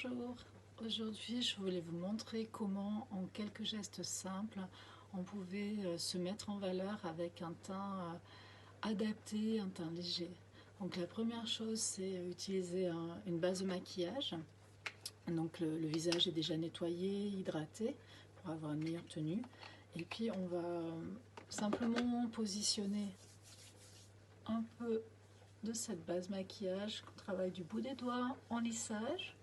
Bonjour, aujourd'hui je voulais vous montrer comment en quelques gestes simples on pouvait se mettre en valeur avec un teint adapté, un teint léger. Donc la première chose c'est utiliser une base de maquillage. Donc le visage est déjà nettoyé, hydraté pour avoir une meilleure tenue. Et puis on va simplement positionner un peu de cette base maquillage qu'on travaille du bout des doigts en lissage.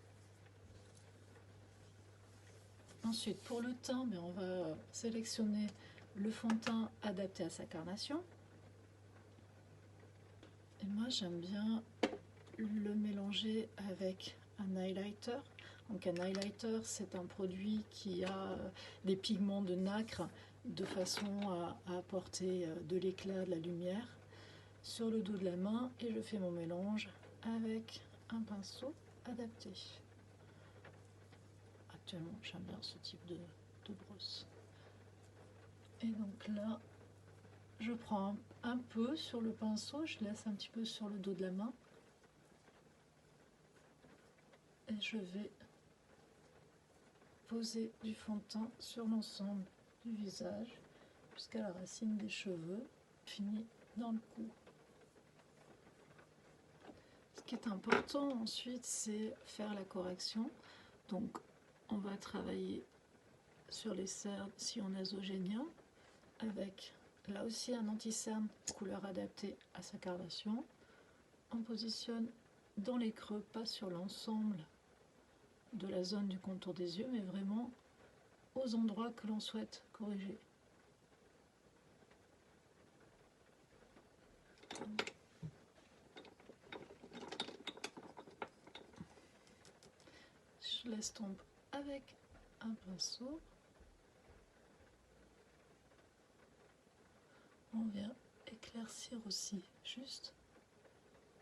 Ensuite, pour le teint, on va sélectionner le fond de teint adapté à sa carnation. Et moi, j'aime bien le mélanger avec un highlighter. Donc un highlighter, c'est un produit qui a des pigments de nacre de façon à apporter de l'éclat, de la lumière sur le dos de la main. Et je fais mon mélange avec un pinceau adapté. Actuellement, j'aime bien ce type de brosse. Et donc là, je prends un peu sur le pinceau, je laisse un petit peu sur le dos de la main. Et je vais poser du fond de teint sur l'ensemble du visage jusqu'à la racine des cheveux, fini dans le cou. Ce qui est important ensuite, c'est faire la correction. Donc on va travailler sur les cernes sillon nasogénien avec là aussi un anti-cerne couleur adaptée à sa carnation. On positionne dans les creux, pas sur l'ensemble de la zone du contour des yeux, mais vraiment aux endroits que l'on souhaite corriger. Je l'estompe avec un pinceau. On vient éclaircir aussi juste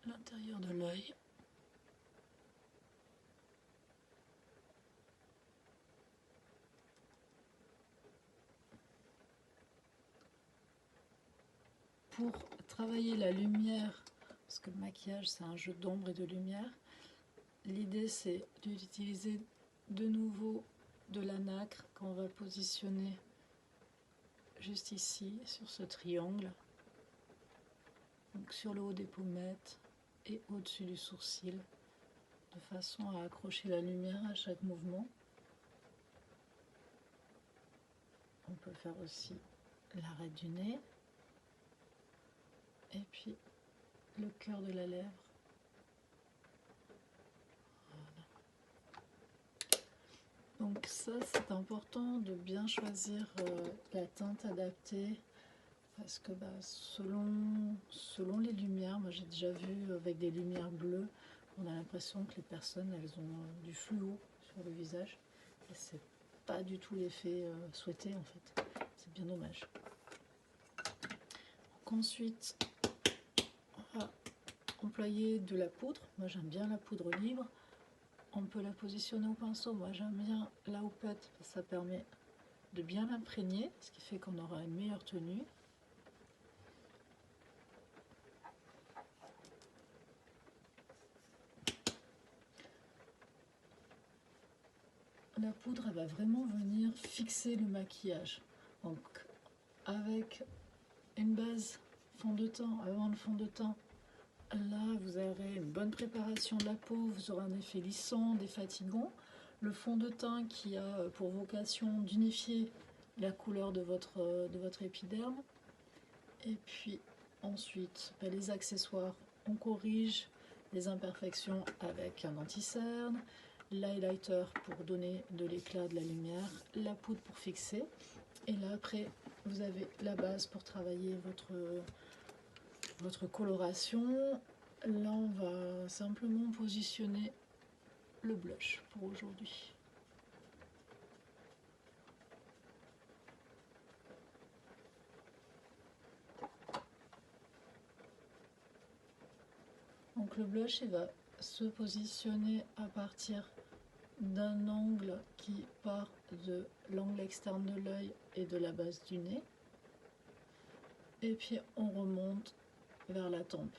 l'intérieur de l'œil. Pour travailler la lumière, parce que le maquillage c'est un jeu d'ombre et de lumière, l'idée c'est d'utiliser de nouveau de la nacre qu'on va positionner juste ici sur ce triangle, donc sur le haut des pommettes et au-dessus du sourcil, de façon à accrocher la lumière à chaque mouvement. On peut faire aussi l'arête du nez et puis le cœur de la lèvre. Voilà. Donc ça c'est important de bien choisir la teinte adaptée parce que selon les lumières, moi j'ai déjà vu avec des lumières bleues, on a l'impression que les personnes elles ont du fluo sur le visage et c'est pas du tout l'effet souhaité en fait, c'est bien dommage. Donc ensuite on va employer de la poudre, moi j'aime bien la poudre libre, on peut la positionner au pinceau, moi j'aime bien la houppette, ça permet de bien l'imprégner, ce qui fait qu'on aura une meilleure tenue. La poudre elle va vraiment venir fixer le maquillage. Donc avec une base fond de teint, avant le fond de teint, là vous aurez une bonne préparation de la peau, vous aurez un effet lissant, défatigant. Le fond de teint qui a pour vocation d'unifier la couleur de votre épiderme. Et puis ensuite, les accessoires, on corrige les imperfections avec un anti-cerne, l'highlighter pour donner de l'éclat, de la lumière, la poudre pour fixer. Et là après, vous avez la base pour travailler votre coloration. Là, on va simplement positionner le blush pour aujourd'hui. Donc le blush il va se positionner à partir d'un angle qui part de l'angle externe de l'œil et de la base du nez. Et puis on remonte vers la tempe.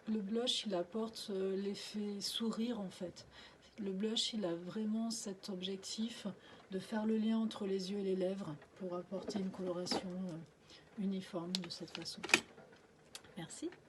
Le blush il apporte l'effet sourire en fait. Le blush, il a vraiment cet objectif de faire le lien entre les yeux et les lèvres pour apporter une coloration uniforme de cette façon. Merci.